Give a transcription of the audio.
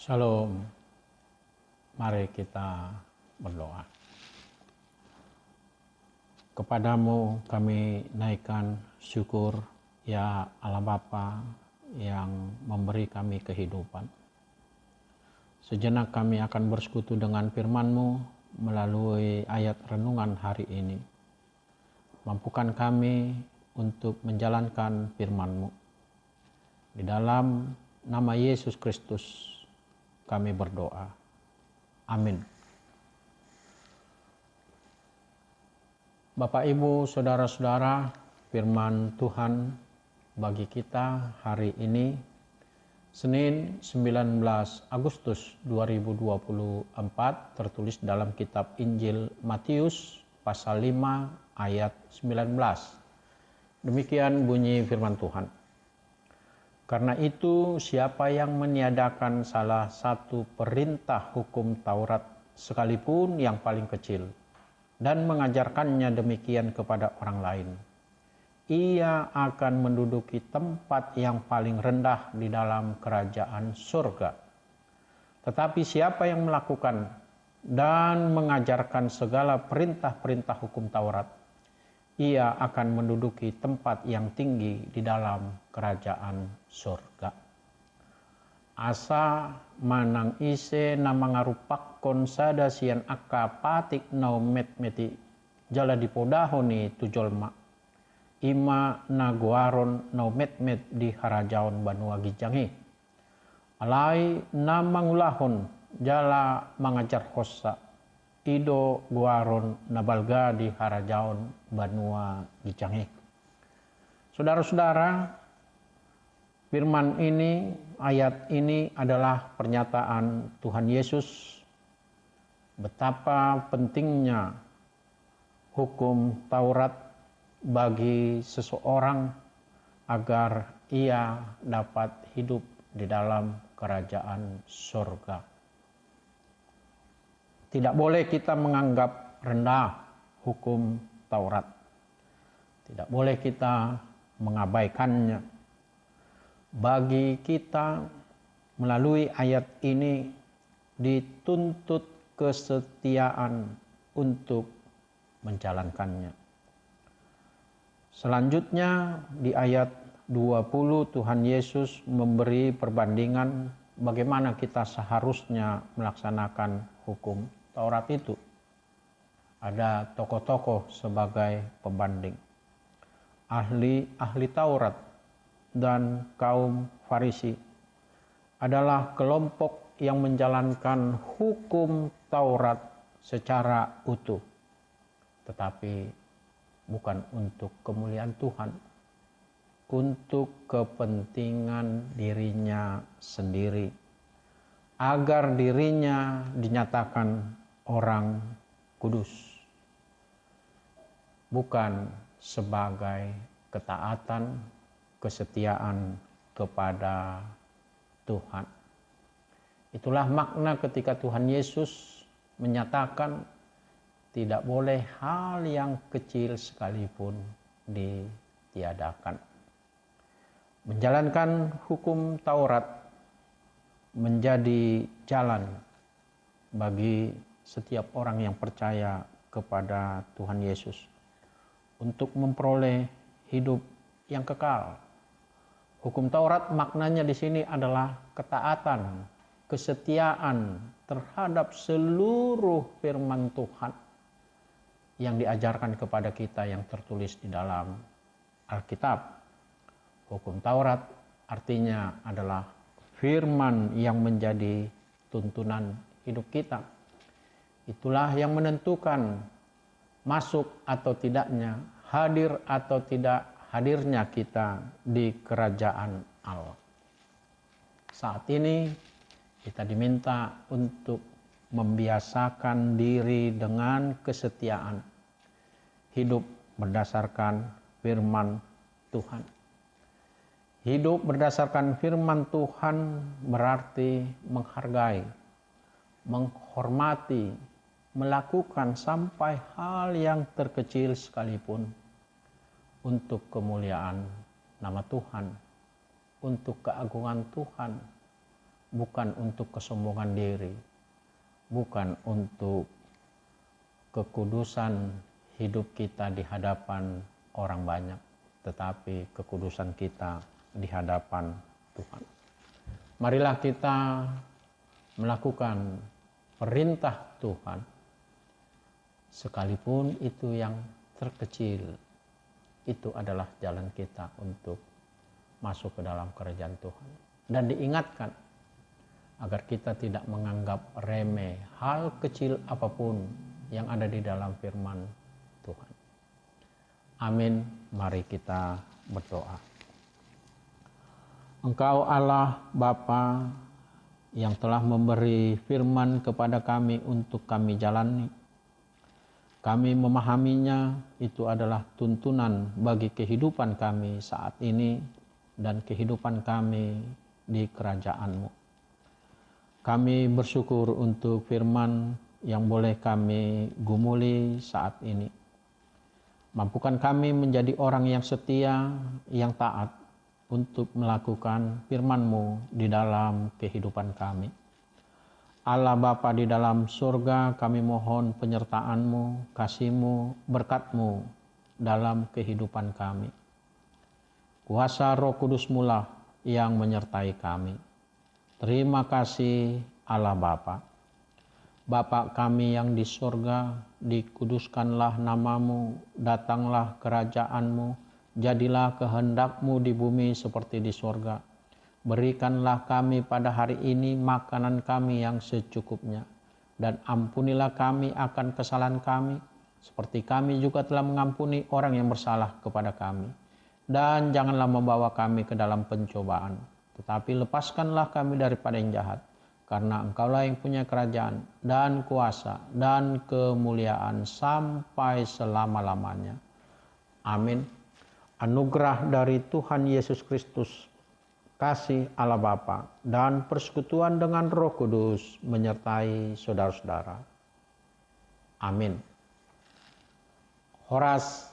Shalom, mari kita berdoa. Kepadamu kami naikkan syukur, ya Allah Bapa yang memberi kami kehidupan. Sejenak kami akan bersekutu dengan firman-Mu melalui ayat renungan hari ini. Mampukan kami untuk menjalankan firman-Mu. Di dalam nama Yesus Kristus kami berdoa. Amin. Bapak, Ibu, Saudara-saudara, firman Tuhan bagi kita hari ini, Senin 19 Agustus 2024, tertulis dalam kitab Injil Matius pasal 5 ayat 19. Demikian bunyi firman Tuhan. Karena itu, siapa yang meniadakan salah satu perintah hukum Taurat sekalipun yang paling kecil dan mengajarkannya demikian kepada orang lain, ia akan menduduki tempat yang paling rendah di dalam kerajaan surga. Tetapi siapa yang melakukan dan mengajarkan segala perintah-perintah hukum Taurat, ia akan menduduki tempat yang tinggi di dalam kerajaan surga. Asa manang ise na mangarupakkon sada sian akka patik nau met-meti jala dipodahoni tujolma. Ima naguaron nau met-met di harajaon banua gijangi. Alai na mangulahon jala mangajar hossa. Ido guaron nabalga di harajaon banua gijangi. Saudara-saudara, firman ini, ayat ini adalah pernyataan Tuhan Yesus betapa pentingnya hukum Taurat bagi seseorang agar ia dapat hidup di dalam kerajaan surga. Tidak boleh kita menganggap rendah hukum Taurat. Tidak boleh kita mengabaikannya. Bagi kita melalui ayat ini dituntut kesetiaan untuk menjalankannya. Selanjutnya di ayat 20 Tuhan Yesus memberi perbandingan bagaimana kita seharusnya melaksanakan hukum Taurat itu. Ada tokoh-tokoh sebagai pembanding. Ahli Taurat dan kaum Farisi adalah kelompok yang menjalankan hukum Taurat secara utuh. Tetapi bukan untuk kemuliaan Tuhan, untuk kepentingan dirinya sendiri, agar dirinya dinyatakan orang kudus, bukan sebagai ketaatan, kesetiaan kepada Tuhan. Itulah makna ketika Tuhan Yesus menyatakan tidak boleh hal yang kecil sekalipun ditiadakan. Menjalankan hukum Taurat menjadi jalan bagi setiap orang yang percaya kepada Tuhan Yesus untuk memperoleh hidup yang kekal. Hukum Taurat maknanya di sini adalah ketaatan, kesetiaan terhadap seluruh firman Tuhan yang diajarkan kepada kita yang tertulis di dalam Alkitab. Hukum Taurat artinya adalah firman yang menjadi tuntunan hidup kita. Itulah yang menentukan masuk atau tidaknya, hadir atau tidak hadirnya kita di kerajaan Allah. Saat ini kita diminta untuk membiasakan diri dengan kesetiaan, hidup berdasarkan firman Tuhan. Hidup berdasarkan firman Tuhan berarti menghargai, menghormati, melakukan sampai hal yang terkecil sekalipun untuk kemuliaan nama Tuhan, untuk keagungan Tuhan, bukan untuk kesombongan diri, bukan untuk kekudusan hidup kita di hadapan orang banyak, tetapi kekudusan kita di hadapan Tuhan. Marilah kita melakukan perintah Tuhan, sekalipun itu yang terkecil, itu adalah jalan kita untuk masuk ke dalam kerajaan Tuhan. Dan diingatkan agar kita tidak menganggap remeh hal kecil apapun yang ada di dalam firman Tuhan. Amin. Mari kita berdoa. Engkau Allah Bapa yang telah memberi firman kepada kami untuk kami jalani. Kami memahaminya, itu adalah tuntunan bagi kehidupan kami saat ini dan kehidupan kami di kerajaan-Mu. Kami bersyukur untuk firman yang boleh kami gumuli saat ini. Mampukan kami menjadi orang yang setia, yang taat untuk melakukan firman-Mu di dalam kehidupan kami. Allah Bapa di dalam surga, kami mohon penyertaan-Mu, kasih-Mu, berkat-Mu dalam kehidupan kami. Kuasa Roh Kudus-Mu lah yang menyertai kami. Terima kasih Allah Bapa. Bapa kami yang di surga, dikuduskanlah nama-Mu, datanglah kerajaan-Mu, jadilah kehendak-Mu di bumi seperti di surga. Berikanlah kami pada hari ini makanan kami yang secukupnya, dan ampunilah kami akan kesalahan kami, seperti kami juga telah mengampuni orang yang bersalah kepada kami. Dan janganlah membawa kami ke dalam pencobaan, tetapi lepaskanlah kami daripada yang jahat, karena Engkaulah yang punya kerajaan dan kuasa dan kemuliaan sampai selama-lamanya. Amin. Anugerah dari Tuhan Yesus Kristus, kasih Allah Bapa, dan persekutuan dengan Roh Kudus menyertai saudara-saudara. Amin. Horas